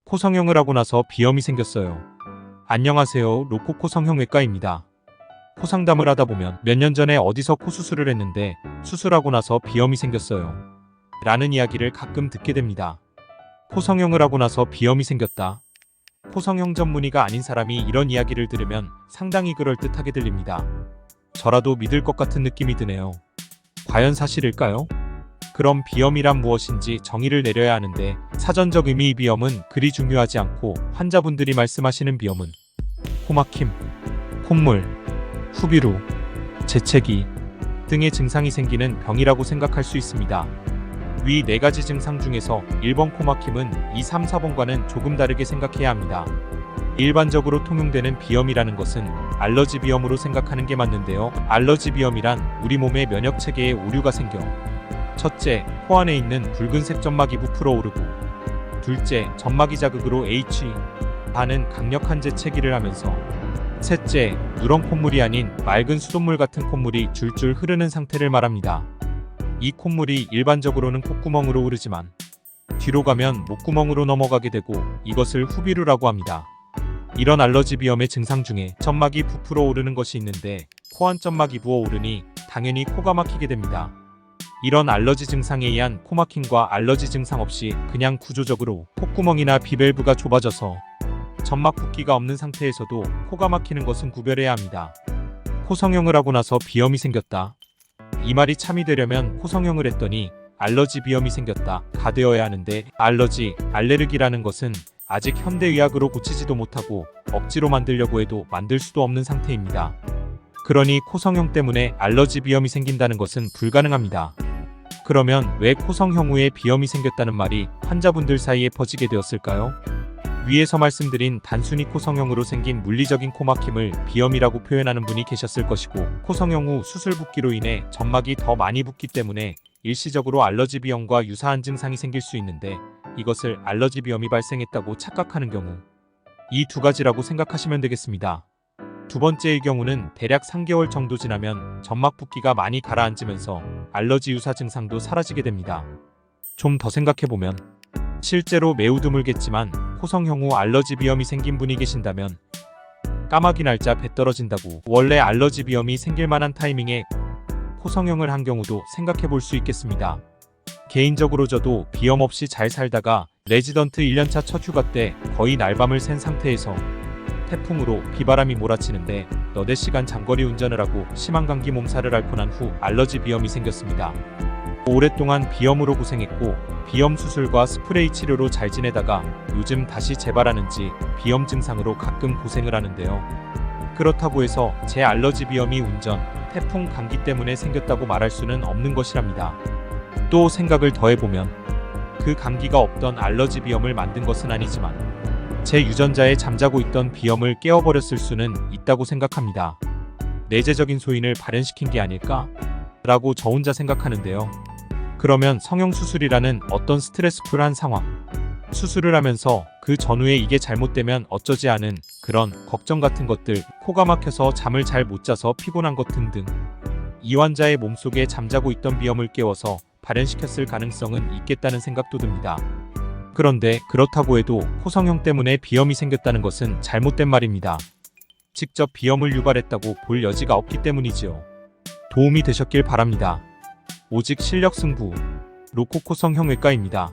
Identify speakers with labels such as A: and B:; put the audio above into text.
A: 코 성형을 하고 나서 비염이 생겼어요. 안녕하세요. 로코코 성형외과입니다. 코 상담을 하다 보면 몇 년 전에 어디서 코 수술을 했는데 수술하고 나서 비염이 생겼어요. 라는 이야기를 가끔 듣게 됩니다. 코 성형을 하고 나서 비염이 생겼다. 코 성형 전문의가 아닌 사람이 이런 이야기를 들으면 상당히 그럴듯하게 들립니다. 저라도 믿을 것 같은 느낌이 드네요. 과연 사실일까요? 그럼 비염이란 무엇인지 정의를 내려야 하는데 사전적 의미의 비염은 그리 중요하지 않고 환자분들이 말씀하시는 비염은 코막힘, 콧물, 후비루, 재채기 등의 증상이 생기는 병이라고 생각할 수 있습니다. 위 4가지 증상 중에서 1번 코막힘은 2, 3, 4번과는 조금 다르게 생각해야 합니다. 일반적으로 통용되는 비염이라는 것은 알러지 비염으로 생각하는 게 맞는데요. 알러지 비염이란 우리 몸의 면역 체계에 오류가 생겨 첫째, 코 안에 있는 붉은색 점막이 부풀어 오르고 둘째, 점막이 자극으로 H하는 강력한 재채기를 하면서 셋째, 누런 콧물이 아닌 맑은 수돗물 같은 콧물이 줄줄 흐르는 상태를 말합니다. 이 콧물이 일반적으로는 콧구멍으로 흐르지만 뒤로 가면 목구멍으로 넘어가게 되고 이것을 후비루라고 합니다. 이런 알러지 비염의 증상 중에 점막이 부풀어 오르는 것이 있는데 코 안 점막이 부어오르니 당연히 코가 막히게 됩니다. 이런 알러지 증상에 의한 코막힘과 알러지 증상 없이 그냥 구조적으로 콧구멍이나 비밸브가 좁아져서 점막 붓기가 없는 상태에서도 코가 막히는 것은 구별해야 합니다. 코 성형을 하고 나서 비염이 생겼다. 이 말이 참이 되려면 코 성형을 했더니 알러지 비염이 생겼다 가 되어야 하는데 알레르기라는 것은 아직 현대의학으로 고치지도 못하고 억지로 만들려고 해도 만들 수도 없는 상태입니다. 그러니 코 성형 때문에 알러지 비염이 생긴다는 것은 불가능합니다. 그러면 왜 코 성형 후에 비염이 생겼다는 말이 환자분들 사이에 퍼지게 되었을까요? 위에서 말씀드린 단순히 코 성형으로 생긴 물리적인 코막힘을 비염이라고 표현하는 분이 계셨을 것이고 코 성형 후 수술 붓기로 인해 점막이 더 많이 붓기 때문에 일시적으로 알러지 비염과 유사한 증상이 생길 수 있는데 이것을 알러지 비염이 발생했다고 착각하는 경우 이 2가지라고 생각하시면 되겠습니다. 두 번째의 경우는 대략 3개월 정도 지나면 점막 붓기가 많이 가라앉으면서 알러지 유사 증상도 사라지게 됩니다. 좀 더 생각해보면 실제로 매우 드물겠지만 코 성형 후 알러지 비염이 생긴 분이 계신다면 까마귀 날짜 배 떨어진다고 원래 알러지 비염이 생길 만한 타이밍에 코 성형을 한 경우도 생각해볼 수 있겠습니다. 개인적으로 저도 비염 없이 잘 살다가 레지던트 1년차 첫 휴가 때 거의 날밤을 샌 상태에서 태풍으로 비바람이 몰아치는데 너댓 시간 장거리 운전을 하고 심한 감기 몸살을 앓고 난 후 알러지 비염이 생겼습니다. 오랫동안 비염으로 고생했고 비염 수술과 스프레이 치료로 잘 지내다가 요즘 다시 재발하는지 비염 증상으로 가끔 고생을 하는데요. 그렇다고 해서 제 알러지 비염이 운전, 태풍, 감기 때문에 생겼다고 말할 수는 없는 것이랍니다. 또 생각을 더해보면 그 감기가 없던 알러지 비염을 만든 것은 아니지만 제 유전자에 잠자고 있던 비염을 깨워버렸을 수는 있다고 생각합니다. 내재적인 소인을 발현시킨 게 아닐까? 라고 저 혼자 생각하는데요. 그러면 성형수술이라는 어떤 스트레스풀한 상황, 수술을 하면서 그 전후에 이게 잘못되면 어쩌지 않은 그런 걱정 같은 것들, 코가 막혀서 잠을 잘 못 자서 피곤한 것 등등 이 환자의 몸속에 잠자고 있던 비염을 깨워서 발현시켰을 가능성은 있겠다는 생각도 듭니다. 그런데 그렇다고 해도 코 성형 때문에 비염이 생겼다는 것은 잘못된 말입니다. 직접 비염을 유발했다고 볼 여지가 없기 때문이지요. 도움이 되셨길 바랍니다. 오직 실력 승부, 로코코 성형외과입니다.